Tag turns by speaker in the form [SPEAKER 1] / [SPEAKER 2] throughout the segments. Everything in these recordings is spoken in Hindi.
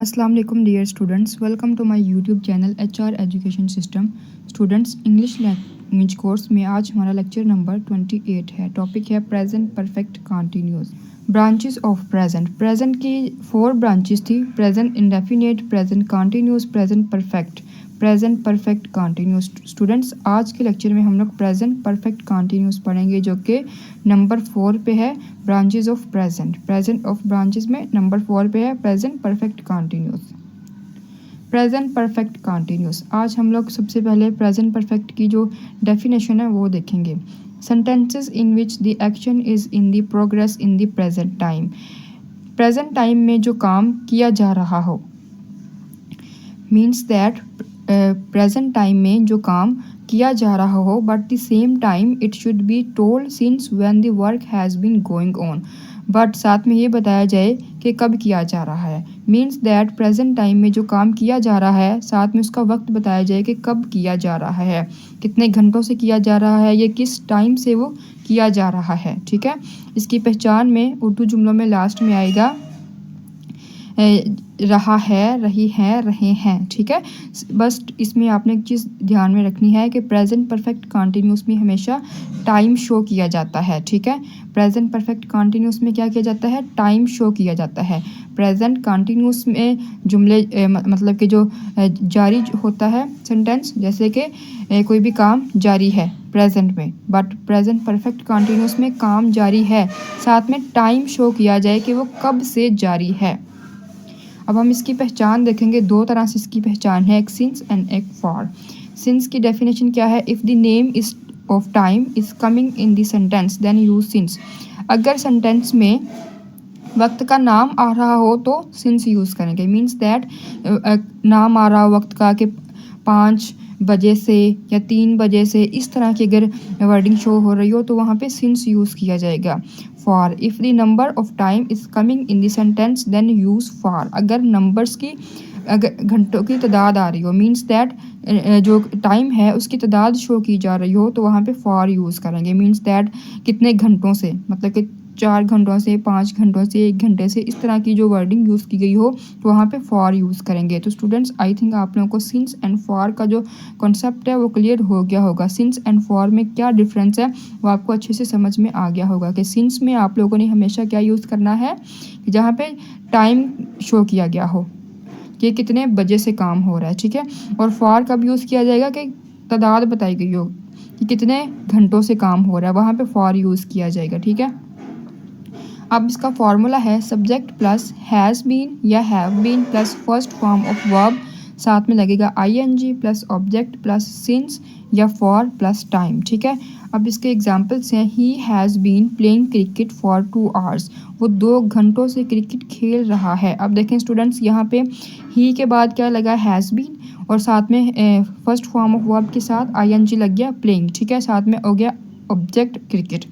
[SPEAKER 1] Assalamu alaikum dear students, welcome to my YouTube channel HR Education System। Students English language course में आज हमारा लेक्चर नंबर 28 है। टॉपिक है present perfect continuous. Branches of present. Present की 4 ब्रांचेस थी, present indefinite, present continuous, present perfect, present perfect continuous. Students आज के लेक्चर में हम लोग प्रेजेंट परफेक्ट कंटिन्यूअस पढ़ेंगे जो कि नंबर 4 पे है। Branches of present, present of branches में नंबर 4 पे है present perfect continuous. Present perfect continuous. आज हम लोग सबसे पहले प्रेजेंट परफेक्ट की जो डेफिनेशन है वो देखेंगे। Sentences in which the action is in the progress in the present time. Present time में जो काम किया जा रहा हो, मीन्स दैट प्रेजेंट टाइम में जो काम किया जा रहा हो, but the same time it should be told since when the work has been going on. But साथ में ये बताया जाए कि कब किया जा रहा है। मीन्स दैट प्रेजेंट टाइम में जो काम किया जा रहा है, साथ में उसका वक्त बताया जाए कि कब किया जा रहा है, कितने घंटों से किया जा रहा है, या किस टाइम से वो किया जा रहा है। ठीक है, इसकी पहचान में उर्दू जुमलों में लास्ट में आएगा रहा है, रही है, रहे हैं। ठीक है, बस इसमें आपने एक चीज़ ध्यान में रखनी है कि प्रेजेंट परफेक्ट कंटिन्यूअस में हमेशा टाइम शो किया जाता है। ठीक है, प्रेजेंट परफेक्ट कंटिन्यूअस में क्या किया जाता है, टाइम शो किया जाता है। प्रेजेंट कंटिन्यूअस में जुमले मतलब कि जो जारी होता है सेंटेंस, जैसे कि कोई भी काम जारी है प्रेजेंट में, बट प्रेजेंट परफेक्ट कंटिन्यूअस में काम जारी है, साथ में टाइम शो किया जाए कि वो कब से जारी है। अब हम इसकी पहचान देखेंगे। 2 तरह से इसकी पहचान है, एक सिंस एंड एक फॉर। सिंस की डेफिनेशन क्या है, if the name is of time is coming in the sentence then use since. अगर सेंटेंस में वक्त का नाम आ रहा हो तो सिंस यूज़ करेंगे। मीन्स दैट नाम आ रहा हो वक्त का कि 5 बजे से या 3 बजे से, इस तरह की अगर वर्डिंग शो हो रही हो तो वहाँ पे सिंस यूज़ किया जाएगा। For, if the number of time is coming in the sentence then use for. अगर नंबर्स की, अगर घंटों की तादाद आ रही हो, मीन्स दैट जो टाइम है उसकी तादाद शो की जा रही हो, तो वहाँ पे फॉर यूज़ करेंगे। मीन्स दैट कितने घंटों से, मतलब कि 4 घंटों से, 5 घंटों से, 1 घंटे से, इस तरह की जो वर्डिंग यूज़ की गई हो तो वहाँ पे फॉर यूज़ करेंगे। तो स्टूडेंट्स आई थिंक आप लोगों को सिंस एंड फॉर का जो कॉन्सेप्ट है वो क्लियर हो गया होगा। सिंस एंड फॉर में क्या डिफरेंस है वो आपको अच्छे से समझ में आ गया होगा कि सिंस में आप लोगों ने हमेशा क्या यूज़ करना है, जहाँ पे टाइम शो किया गया हो कि कितने बजे से काम हो रहा है। ठीक है, और फॉर कब यूज़ किया जाएगा कि तादाद बताई गई हो कि कितने घंटों से काम हो रहा है, वहाँ पे फॉर यूज़ किया जाएगा। ठीक है, अब इसका फॉर्मूला है सब्जेक्ट प्लस हैज़ बीन या have been plus first form of verb, साथ में लगेगा ing plus object plus since या फॉर प्लस टाइम। ठीक है, अब इसके एग्जांपल्स हैं, he has been playing cricket for 2 hours. वो 2 घंटों से क्रिकेट खेल रहा है। अब देखें स्टूडेंट्स, यहाँ पे ही के बाद क्या लगा, हैज़ बीन, और साथ में फर्स्ट फॉर्म ऑफ वर्ब के साथ ing लग गया प्लेइंग। ठीक है, साथ में हो गया ऑब्जेक्ट क्रिकेट,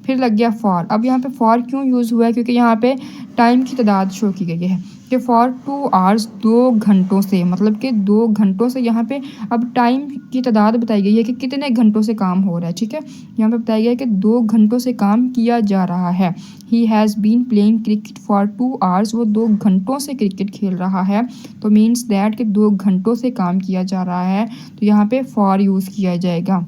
[SPEAKER 1] फिर लग गया फॉर। अब यहाँ पे फॉर क्यों यूज़ हुआ है, क्योंकि यहाँ पे टाइम की तादाद शो की गई है कि फॉर 2 आवर्स, 2 घंटों से, मतलब कि 2 घंटों से यहाँ पे अब टाइम की तादाद बताई गई है कि कितने घंटों से काम हो रहा है। ठीक है, यहाँ पे बताया गया है कि 2 घंटों से काम किया जा रहा है। He has been playing cricket for 2 hours, वो 2 घंटों से क्रिकेट खेल रहा है, तो मीन्स दैट कि 2 घंटों से काम किया जा रहा है, तो यहाँ पे फॉर यूज़ किया जाएगा।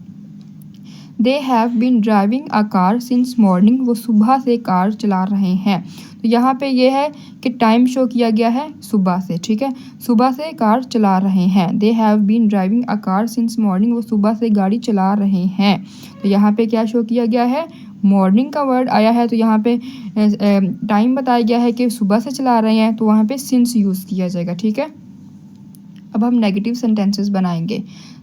[SPEAKER 1] They have been driving a car since morning, वो सुबह से कार चला रहे हैं। तो यहाँ पे ये है कि टाइम शो किया गया है सुबह से। ठीक है, सुबह से कार चला रहे हैं। They have been driving a car since morning, वो सुबह से गाड़ी चला रहे हैं। तो यहाँ पे क्या शो किया गया है, मॉर्निंग का वर्ड आया है, तो यहाँ पे टाइम बताया गया है कि सुबह से चला रहे हैं, तो वहाँ पे सिंस यूज़ किया जाएगा। ठीक है, अब हम नेगेटिव सेंटेंसेस बनाएंगे।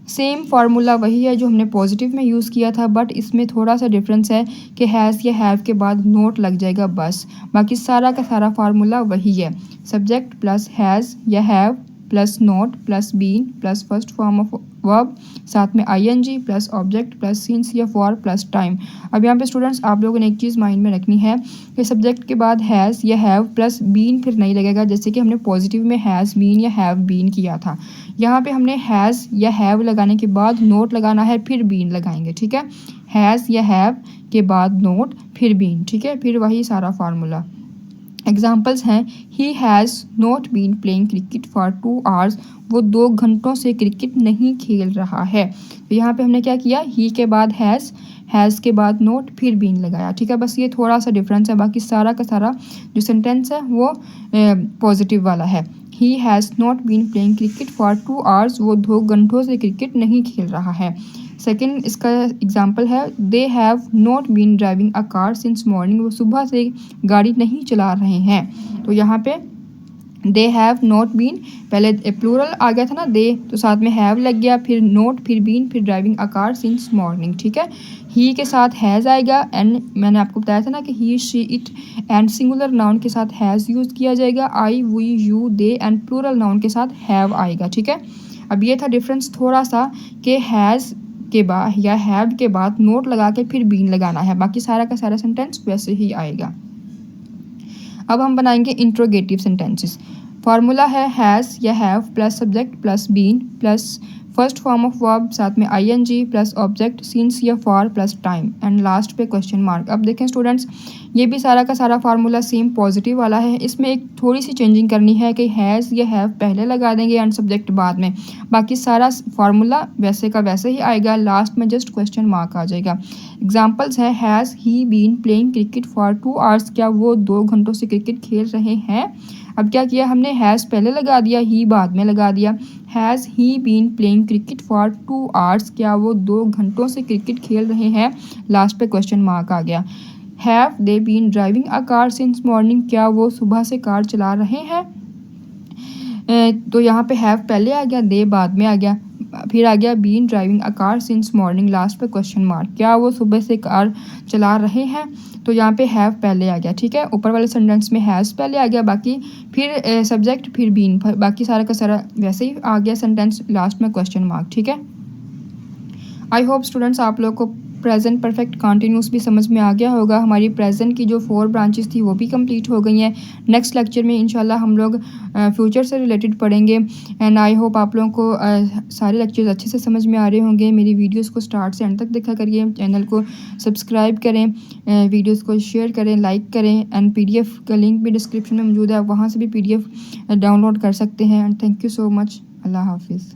[SPEAKER 1] सेम फार्मूला वही है जो हमने पॉजिटिव में यूज़ किया था, बट इसमें थोड़ा सा डिफरेंस है कि हैज़ या हैव के बाद नोट लग जाएगा बस, बाकी सारा का सारा फार्मूला वही है। सब्जेक्ट प्लस हैज़ या have plus not plus been plus first form of verb, साथ में ing plus object plus since या फॉर प्लस टाइम। अब यहाँ पे स्टूडेंट्स आप लोगों ने एक चीज़ माइंड में रखनी है कि सब्जेक्ट के बाद हैज़ या हैव प्लस बीन फिर नहीं लगेगा, जैसे कि हमने पॉजिटिव में हैज़ बीन या हैव बीन किया था। यहाँ पे हमने हैज़ या हैव लगाने के बाद नोट लगाना है, फिर बीन लगाएंगे। ठीक है, हैज़ या हैव के बाद नोट फिर बीन। ठीक है, फिर वही सारा फार्मूला। एग्जाम्पल्स हैं he has not been playing cricket for 2 hours, वो 2 घंटों से क्रिकेट नहीं खेल रहा है। तो यहाँ पे हमने क्या किया, ही के बाद हैज़ के बाद नॉट, फिर बीन लगाया। ठीक है, बस ये थोड़ा सा डिफरेंस है, बाकी सारा का सारा जो सेंटेंस है वो पॉजिटिव वाला है। He has not been playing cricket for 2 hours, वो 2 घंटों से क्रिकेट नहीं खेल रहा है। सेकेंड इसका एग्जाम्पल है they have not been driving a car since morning, वो सुबह से गाड़ी नहीं चला रहे हैं। तो यहाँ पे दे हैव नॉट बीन, पहले प्लूरल आ गया था ना दे, तो साथ में हैव लग गया, फिर नॉट, फिर बीन, फिर driving a car since morning. ठीक है, ही के साथ हैज़ आएगा, एंड मैंने आपको बताया था ना कि he she it, and singular noun के साथ हैज़ यूज़ किया जाएगा, I we you they, and plural noun के साथ हैव आएगा। ठीक है, अब ये था डिफरेंस थोड़ा सा कि हैज़ के बाद या हैव के बाद नोट लगा के फिर बीन लगाना है, बाकी सारा का सारा सेंटेंस वैसे ही आएगा। अब हम बनाएंगे इंट्रोगेटिव सेंटेंसेस। फार्मूला है हैज़ या have plus subject plus been plus first form of verb साथ में आईएनजी प्लस ऑब्जेक्ट सिंस या for plus time and last पे क्वेश्चन मार्क। अब देखें स्टूडेंट्स, ये भी सारा का सारा फार्मूला सेम पॉजिटिव वाला है। इसमें एक थोड़ी सी चेंजिंग करनी है कि हैज़ या हैव पहले लगा देंगे एंड सब्जेक्ट बाद में, बाकी सारा फार्मूला वैसे का वैसे ही आएगा, लास्ट में जस्ट क्वेश्चन मार्क आ जाएगा। एग्जाम्पल्स हैं has he been playing cricket for 2 hours, क्या वो 2 घंटों से क्रिकेट खेल रहे हैं। अब क्या किया हमने, हैज़ पहले लगा दिया, ही बाद में लगा दिया। Has he been playing cricket for 2 hours, क्या वो 2 घंटों से क्रिकेट खेल रहे हैं, लास्ट पे क्वेश्चन मार्क आ गया। Have they been driving a car since morning, क्या वो सुबह से कार चला रहे हैं। तो यहाँ पे हैव पहले आ गया, दे बाद में आ गया, फिर आ गया been driving a car since morning, last पे क्वेश्चन मार्क, क्या वो सुबह से कार चला रहे हैं। तो यहाँ पे हैव पहले आ गया। ठीक है, ऊपर वाले सेंटेंस में हैज़ पहले आ गया, बाकी फिर सब्जेक्ट फिर बीन, बाकी सारा का सारा वैसे ही आ गया सेंटेंस, लास्ट में क्वेश्चन मार्क। ठीक है, आई होप स्टूडेंट्स आप लोग को प्रेजेंट परफेक्ट कॉन्टीन्यूस भी समझ में आ गया होगा। हमारी प्रेजेंट की जो 4 ब्रांचेस थी वो भी कंप्लीट हो गई हैं। नेक्स्ट लेक्चर में इंशाल्लाह हम लोग फ्यूचर से रिलेटेड पढ़ेंगे, एंड आई होप आप लोगों को सारे लेक्चर्स अच्छे से समझ में आ रहे होंगे। मेरी वीडियोस को स्टार्ट से एंड तक देखा करिए, चैनल को सब्सक्राइब करें, वीडियोज़ को शेयर करें, लाइक करें, एंड PDF का लिंक भी डिस्क्रिप्शन में मौजूद है, वहाँ से भी PDF डाउनलोड कर सकते हैं। And thank you so much. अल्लाह हाफिज़।